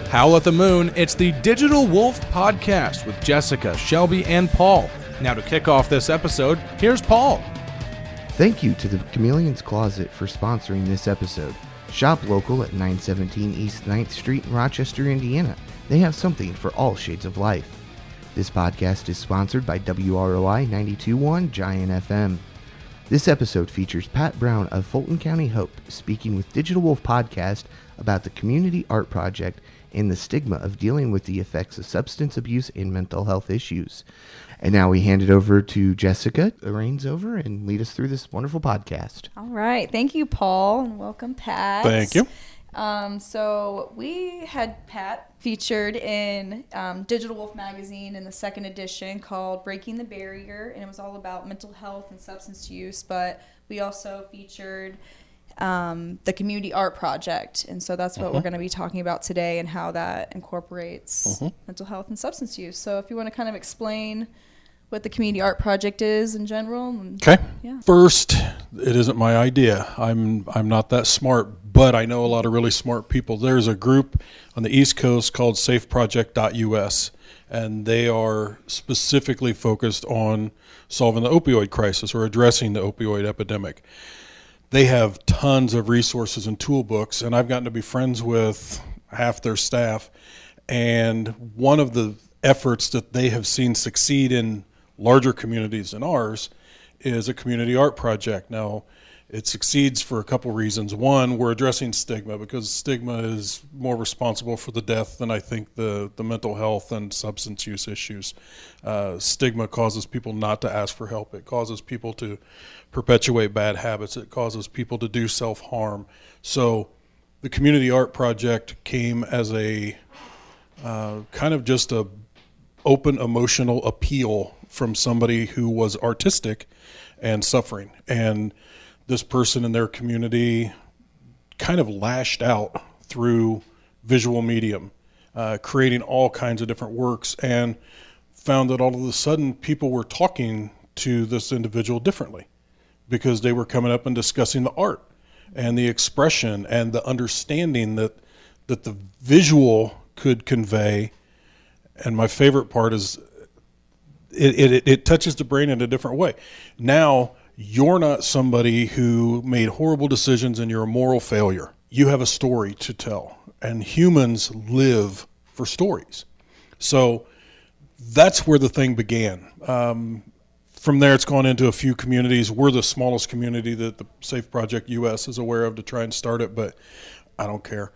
Howl at the Moon, it's the Digital Wolf Podcast with Jessica, Shelby, and Paul. Now to kick off this episode, here's Paul. Thank you to the Chameleon's Closet for sponsoring this episode. Shop local at 917 East 9th Street in Rochester, Indiana. They have something for all shades of life. This podcast is sponsored by WROI 92.1 Giant FM. This episode features Pat Brown of Fulton County Hope speaking with Digital Wolf Podcast about the Community Art Project and the stigma of dealing with the effects of substance abuse and mental health issues. And now we hand it over to Jessica, the reins over, and lead us through this wonderful podcast. All right. Thank you, Paul, and welcome, Pat. Thank you. So we had Pat featured in Digital Wolf magazine in the second edition called Breaking the Barrier, and it was all about mental health and substance use, but we also featured the Community Art Project, and so that's what we're going to be talking about today and how that incorporates mental health and substance use. So if you want to kind of explain what the Community Art Project is in general. Okay. Yeah. First, it isn't my idea. I'm not that smart, but I know a lot of really smart people. There's a group on the East Coast called safeproject.us, and they are specifically focused on solving the opioid crisis or addressing the opioid epidemic. They have tons of resources and tool books, and I've gotten to be friends with half their staff. And one of the efforts that they have seen succeed in larger communities than ours is a community art project. Now, it succeeds for a couple reasons. One, we're addressing stigma because stigma is more responsible for the death than I think the mental health and substance use issues. Stigma causes people not to ask for help. It causes people to perpetuate bad habits. It causes people to do self-harm. So the community art project came as a kind of just a open emotional appeal from somebody who was artistic and suffering. And this person in their community kind of lashed out through visual medium, creating all kinds of different works, and found that all of a sudden people were talking to this individual differently because they were coming up and discussing the art and the expression and the understanding that the visual could convey. And my favorite part is it touches the brain in a different way. Now, you're not somebody who made horrible decisions and you're a moral failure. You have a story to tell, and humans live for stories. So that's where the thing began. From there, it's gone into a few communities. We're the smallest community that the Safe Project US is aware of to try and start it, but I don't care.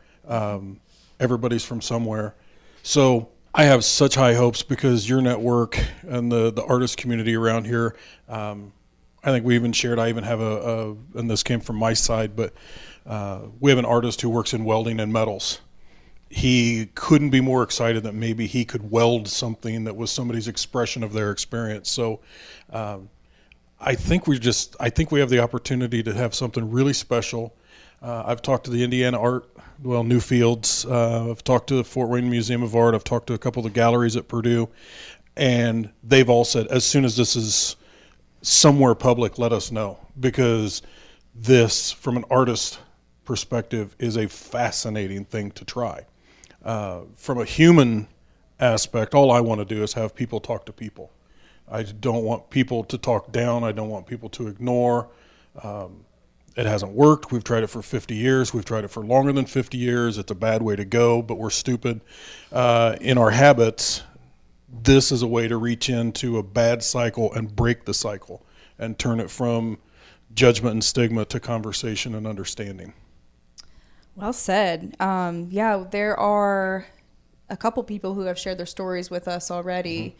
Everybody's from somewhere. So I have such high hopes because your network and the artist community around here, I think we even shared, I even have and this came from my side, but we have an artist who works in welding and metals. He couldn't be more excited that maybe he could weld something that was somebody's expression of their experience. So I think we have the opportunity to have something really special. I've talked to the Indiana Newfields. I've talked to the Fort Wayne Museum of Art. I've talked to a couple of the galleries at Purdue, and they've all said, as soon as this is somewhere public, let us know, because this, from an artist perspective, is a fascinating thing to try. From a human aspect, all I want to do is have people talk to people. I don't want people to talk down. I don't want people to ignore. It hasn't worked. We've tried it for 50 years. We've tried it for longer than 50 years. It's a bad way to go, but we're stupid in our habits. This is a way to reach into a bad cycle and break the cycle and turn it from judgment and stigma to conversation and understanding. Well said. Yeah, there are a couple people who have shared their stories with us already,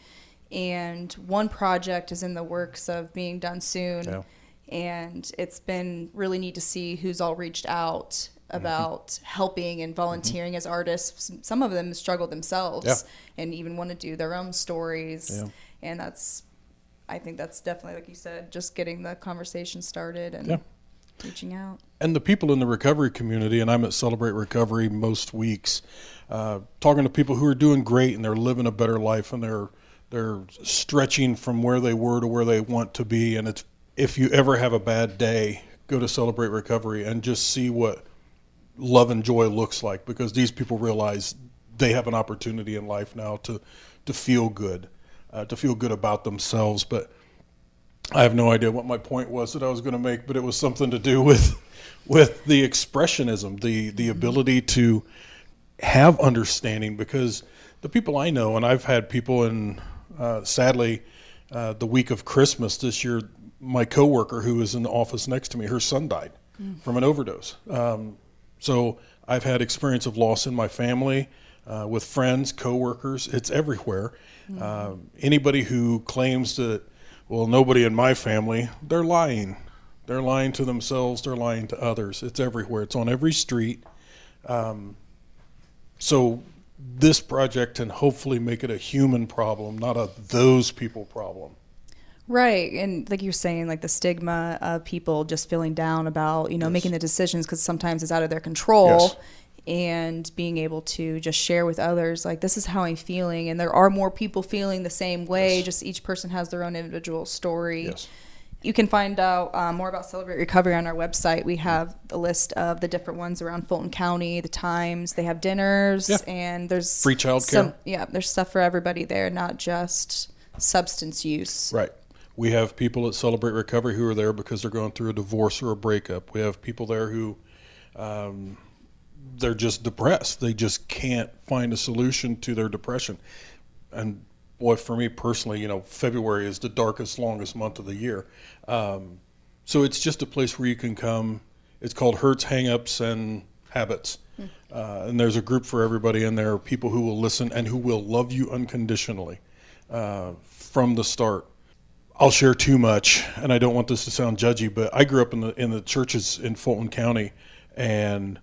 and one project is in the works of being done soon. Yeah. And it's been really neat to see who's all reached out about helping and volunteering as artists. Some of them struggle themselves and even want to do their own stories. Yeah. And I think that's definitely, like you said, just getting the conversation started and reaching out. And the people in the recovery community, and I'm at Celebrate Recovery most weeks, talking to people who are doing great and they're living a better life and they're stretching from where they were to where they want to be. And if you ever have a bad day, go to Celebrate Recovery and just see what love and joy looks like, because these people realize they have an opportunity in life now to feel good about themselves. But I have no idea what my point was that I was going to make, but it was something to do with the expressionism, the ability to have understanding, because the people I know, and I've had people in, sadly, the week of Christmas this year, my coworker who was in the office next to me, her son died from an overdose. So I've had experience of loss in my family, with friends, coworkers. It's everywhere. Anybody who claims that, well, nobody in my family, they're lying. They're lying to themselves. They're lying to others. It's everywhere. It's on every street. So this project can hopefully make it a human problem, not a those people problem. Right. And like you're saying, like the stigma of people just feeling down about, making the decisions because sometimes it's out of their control. Yes. And being able to just share with others, like, this is how I'm feeling. And there are more people feeling the same way. Yes. Just each person has their own individual story. Yes. You can find out more about Celebrate Recovery on our website. We have a list of the different ones around Fulton County, the times. They have dinners, and there's free childcare. There's stuff for everybody there, not just substance use. Right. We have people at Celebrate Recovery who are there because they're going through a divorce or a breakup. We have people there who they're just depressed. They just can't find a solution to their depression. And boy, for me personally, February is the darkest, longest month of the year. So it's just a place where you can come. It's called Hurts, Hang-Ups, and Habits. And there's a group for everybody in there, people who will listen and who will love you unconditionally from the start. I'll share too much, and I don't want this to sound judgy, but I grew up in the churches in Fulton County and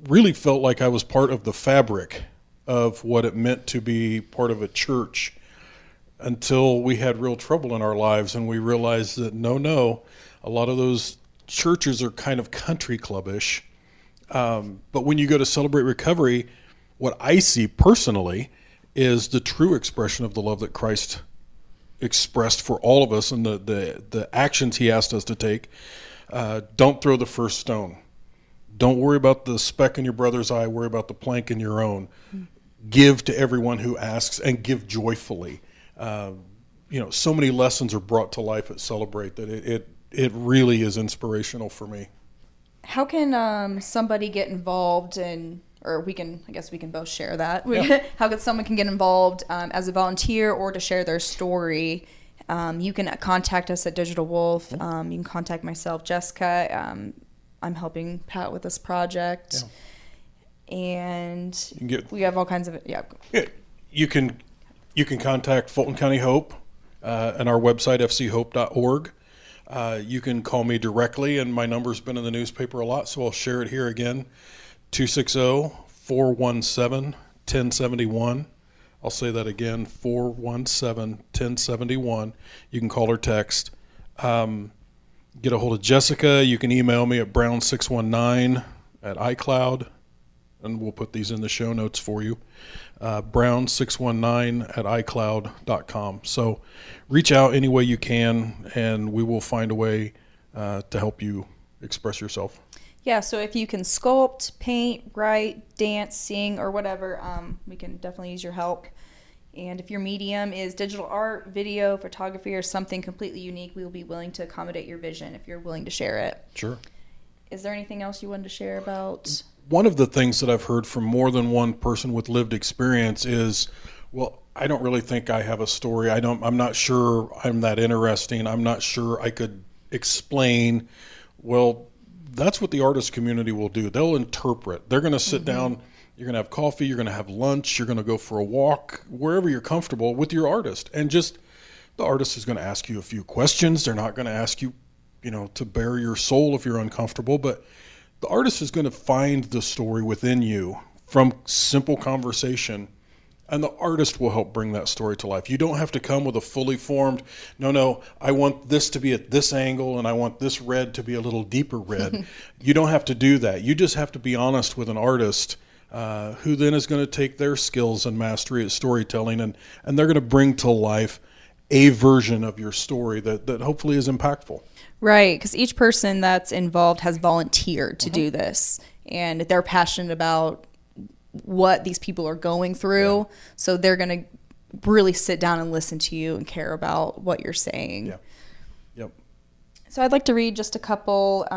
really felt like I was part of the fabric of what it meant to be part of a church, until we had real trouble in our lives and we realized that no, a lot of those churches are kind of country clubbish. But when you go to Celebrate Recovery, what I see personally is the true expression of the love that Christ expressed for all of us and the actions he asked us to take. Don't throw the first stone. Don't worry about the speck in your brother's eye. Worry about the plank in your own. Give to everyone who asks, and give joyfully. So many lessons are brought to life at Celebrate that it really is inspirational for me. How can somebody get involved I guess we can both share that. Yeah. How can someone get involved as a volunteer or to share their story? You can contact us at Digital Wolf. You can contact myself, Jessica. I'm helping Pat with this project. Yeah. And we have all kinds of You can contact Fulton County Hope and our website, fchope.org. You can call me directly, and my number's been in the newspaper a lot, so I'll share it here again, 260-417-1071. I'll say that again, 417-1071. You can call or text. Get a hold of Jessica. You can email me at brown619 at iCloud, and we'll put these in the show notes for you. brown619 at iCloud.com. So reach out any way you can, and we will find a way to help you express yourself. Yeah, so if you can sculpt, paint, write, dance, sing, or whatever, we can definitely use your help. And if your medium is digital art, video, photography, or something completely unique, we will be willing to accommodate your vision if you're willing to share it. Sure. Is there anything else you wanted to share about? One of the things that I've heard from more than one person with lived experience is, well, I don't really think I have a story. I'm not sure I'm that interesting. I'm not sure I could explain. Well, that's what the artist community will do. They'll interpret. They're going to sit down. You're going to have coffee. You're going to have lunch. You're going to go for a walk, wherever you're comfortable with your artist. And just the artist is going to ask you a few questions. They're not going to ask you, to bare your soul if you're uncomfortable. But the artist is going to find the story within you from simple conversation, and the artist will help bring that story to life. You don't have to come with a fully formed, no, I want this to be at this angle, and I want this red to be a little deeper red. You don't have to do that. You just have to be honest with an artist who then is going to take their skills and mastery at storytelling, and they're going to bring to life a version of your story that hopefully is impactful. Right, because each person that's involved has volunteered to do this, and they're passionate about what these people are going through. Yeah. So they're going to really sit down and listen to you and care about what you're saying. Yeah. Yep. So I'd like to read just a couple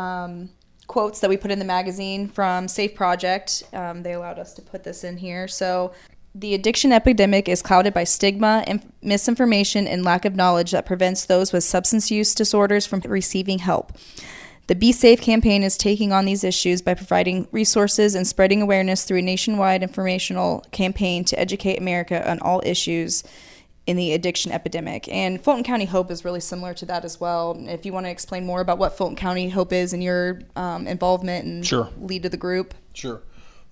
quotes that we put in the magazine from Safe Project. They allowed us to put this in here. So, the addiction epidemic is clouded by stigma, misinformation, and lack of knowledge that prevents those with substance use disorders from receiving help. The Be Safe campaign is taking on these issues by providing resources and spreading awareness through a nationwide informational campaign to educate America on all issues in the addiction epidemic. And Fulton County Hope is really similar to that as well. If you want to explain more about what Fulton County Hope is and your involvement and Sure. lead to the group. Sure.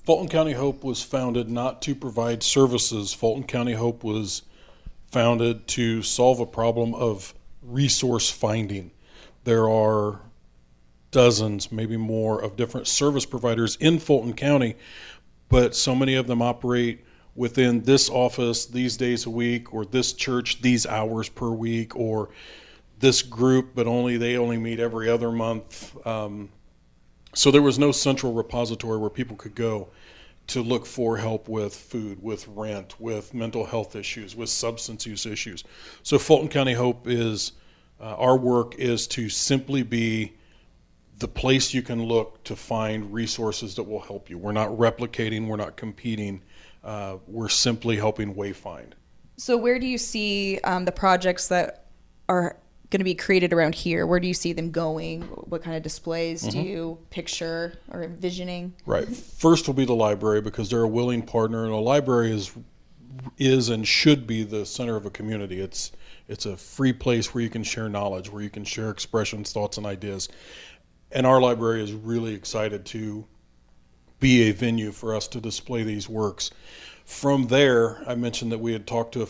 Fulton County Hope was founded not to provide services. Fulton County Hope was founded to solve a problem of resource finding. There are dozens, maybe more, of different service providers in Fulton County, but so many of them operate within this office these days a week, or this church these hours per week, or this group, but they only meet every other month. So there was no central repository where people could go to look for help with food, with rent, with mental health issues, with substance use issues. So Fulton County Hope is, our work is to simply be the place you can look to find resources that will help you. We're not replicating, we're not competing, we're simply helping wayfind. So where do you see the projects that are going to be created around here? Where do you see them going? What kind of displays do you picture or envisioning? Right. First will be the library, because they're a willing partner, and a library is and should be the center of a community. It's a free place where you can share knowledge, where you can share expressions, thoughts, and ideas. And our library is really excited to be a venue for us to display these works. From there, I mentioned that we had talked to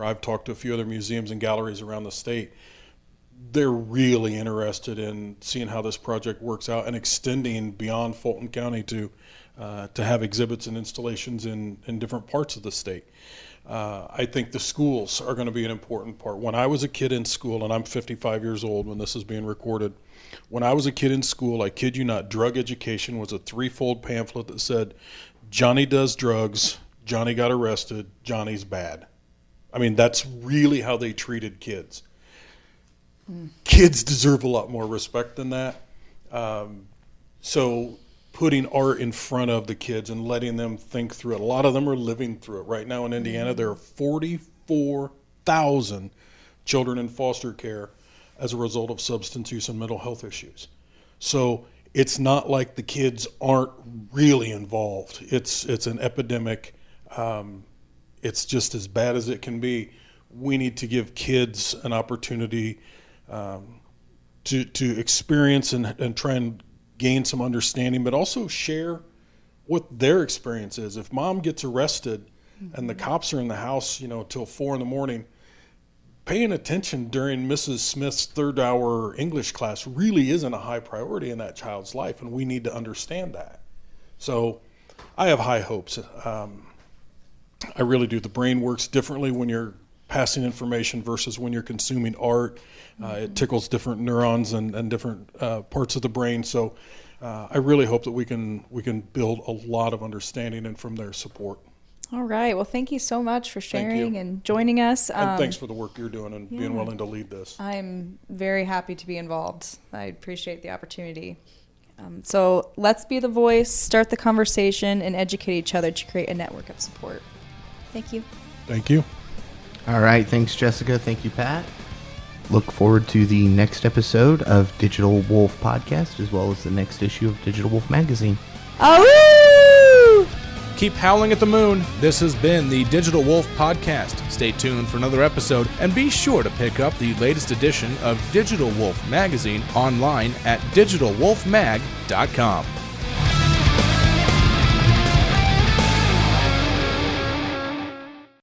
I've talked to a few other museums and galleries around the state. They're really interested in seeing how this project works out and extending beyond Fulton County to have exhibits and installations in different parts of the state. I think the schools are going to be an important part. When I was a kid in school, and I'm 55 years old when this is being recorded, when I was a kid in school, I kid you not, Drug Education was a 3-fold pamphlet that said, Johnny does drugs, Johnny got arrested, Johnny's bad. I mean, that's really how they treated kids. Kids deserve a lot more respect than that. So putting art in front of the kids and letting them think through it. A lot of them are living through it. Right now in Indiana, there are 44,000 children in foster care as a result of substance use and mental health issues. So it's not like the kids aren't really involved. It's an epidemic. It's just as bad as it can be. We need to give kids an opportunity to experience and try and gain some understanding, but also share what their experience is. If mom gets arrested and the cops are in the house, till 4 a.m, paying attention during Mrs. Smith's 3rd hour English class really isn't a high priority in that child's life, and we need to understand that. So I have high hopes. I really do. The brain works differently when you're passing information versus when you're consuming art. It tickles different neurons and different parts of the brain. So I really hope that we can build a lot of understanding and from there support. All right. Well, thank you so much for Thank sharing you. and joining us. And thanks for the work you're doing and being willing to lead this. I'm very happy to be involved. I appreciate the opportunity. So let's be the voice, start the conversation, and educate each other to create a network of support. Thank you. Thank you. All right. Thanks, Jessica. Thank you, Pat. Look forward to the next episode of Digital Wolf Podcast, as well as the next issue of Digital Wolf Magazine. Oh! Keep howling at the moon. This has been the Digital Wolf Podcast. Stay tuned for another episode, and be sure to pick up the latest edition of Digital Wolf Magazine online at digitalwolfmag.com.